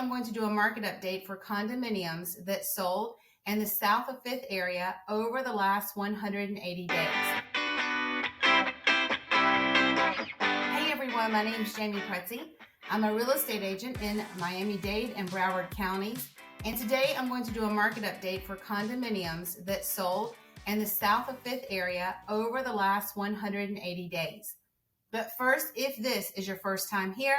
I'm going to do a market update for condominiums that sold in the south of Fifth area over the last 180 days. Hey everyone, my name is Jamey Prezzi. I'm a real estate agent in Miami-Dade and Broward counties. And today I'm going to do a market update for condominiums that sold in the south of Fifth area over the last 180 days. But first, if this is your first time here,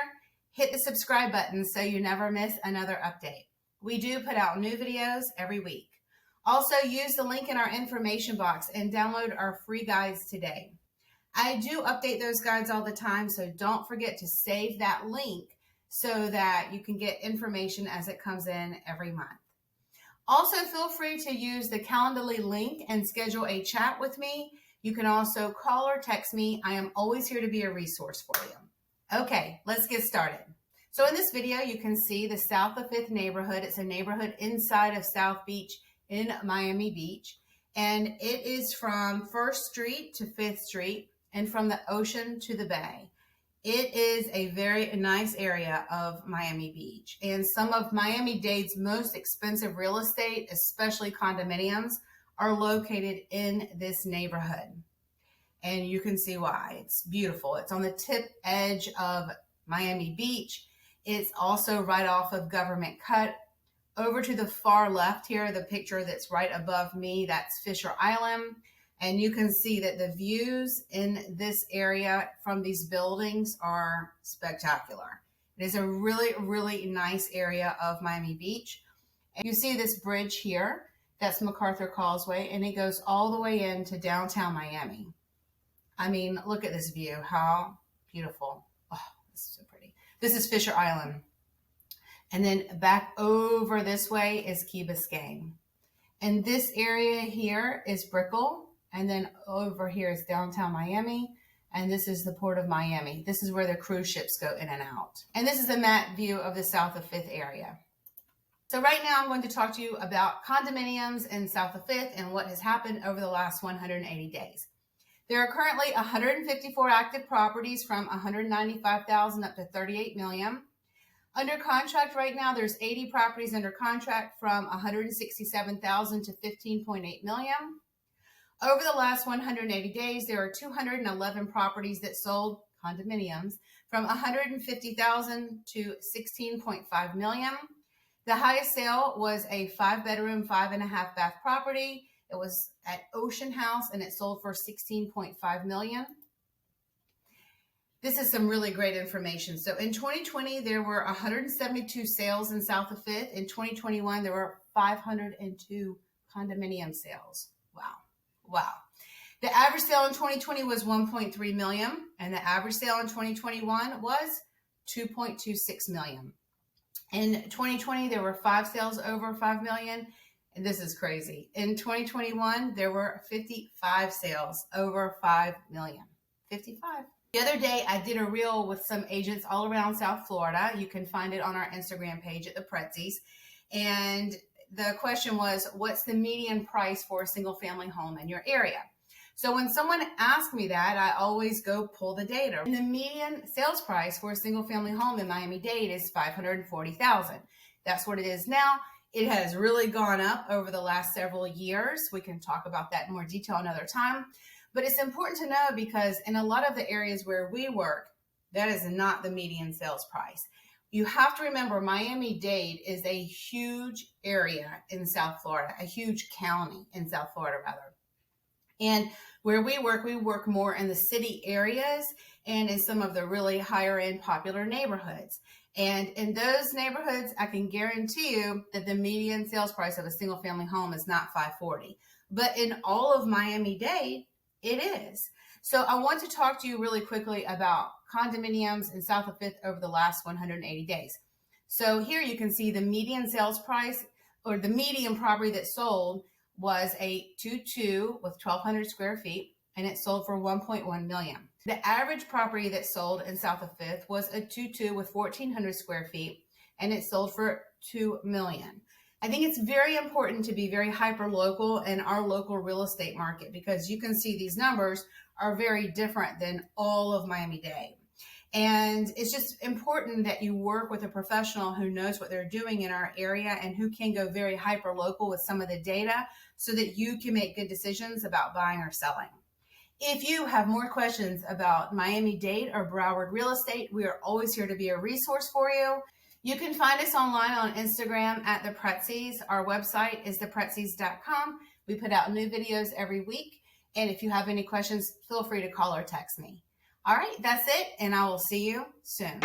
hit the subscribe button so you never miss another update. We do put out new videos every week. Also, use the link in our information box and download our free guides today. I do update those guides all the time, so don't forget to save that link so that you can get information as it comes in every month. Also, feel free to use the Calendly link and schedule a chat with me. You can also call or text me. I am always here to be a resource for you. Okay, let's get started. So in this video, you can see the South of Fifth neighborhood. It's a neighborhood inside of South Beach in Miami Beach. And it is from 1st Street to 5th Street and from the ocean to the bay. It is a very nice area of Miami Beach, and some of Miami-Dade's most expensive real estate, especially condominiums, are located in this neighborhood. And you can see why. It's beautiful. It's on the tip edge of Miami Beach. It's also right off of Government Cut. Over to the far left here, the picture that's right above me, that's Fisher Island. And you can see that the views in this area from these buildings are spectacular. It is a really, really nice area of Miami Beach. And you see this bridge here, that's MacArthur Causeway, and it goes all the way into downtown Miami. I mean, look at this view, how beautiful. Oh, this is so pretty. This is Fisher Island. And then back over this way is Key Biscayne. And this area here is Brickell. And then over here is downtown Miami. And this is the Port of Miami. This is where the cruise ships go in and out. And this is a map view of the south of Fifth area. So right now I'm going to talk to you about condominiums in south of Fifth and what has happened over the last 180 days. There are currently 154 active properties from 195,000 up to 38 million. Under contract right now, there's 80 properties under contract from 167,000 to 15.8 million. Over the last 180 days, there are 211 properties that sold, condominiums, from 150,000 to 16.5 million. The highest sale was a 5-bedroom, 5.5-bath property. It was at Ocean House and it sold for 16.5 million. This is some really great information. So in 2020, there were 172 sales in south of Fifth. In 2021, there were 502 condominium sales. Wow. Wow. The average sale in 2020 was 1.3 million, and the average sale in 2021 was 2.26 million. In 2020, there were 5 sales over 5 million, and this is crazy. In 2021, there were 55 sales over 5 million. 55. The other day, I did a reel with some agents all around South Florida. You can find it on our Instagram page at the Prezzis. And the question was, what's the median price for a single family home in your area? So when someone asks me that, I always go pull the data. And the median sales price for a single family home in Miami-Dade is $540,000. That's what it is now. It has really gone up over the last several years. We can talk about that in more detail another time. But it's important to know because in a lot of the areas where we work, that is not the median sales price. You have to remember Miami-Dade is a huge area in South Florida, a huge county in South Florida rather. And where we work more in the city areas and in some of the really higher end popular neighborhoods. And in those neighborhoods, I can guarantee you that the median sales price of a single family home is not $540. But in all of Miami-Dade, it is. So I want to talk to you really quickly about condominiums in south of Fifth over the last 180 days. So here you can see the median sales price, or the median property that sold was a 2-2 with 1,200 square feet, and it sold for 1.1 million. The average property that sold in south of Fifth was a 2-2 with 1,400 square feet, and it sold for 2 million. I think it's very important to be very hyper-local in our local real estate market because you can see these numbers are very different than all of Miami-Dade. And it's just important that you work with a professional who knows what they're doing in our area and who can go very hyper local with some of the data so that you can make good decisions about buying or selling. If you have more questions about Miami-Dade or Broward real estate, we are always here to be a resource for you. You can find us online on Instagram at the Prezzis. Our website is theprezzis.com. We put out new videos every week. And if you have any questions, feel free to call or text me. All right, that's it, and I will see you soon.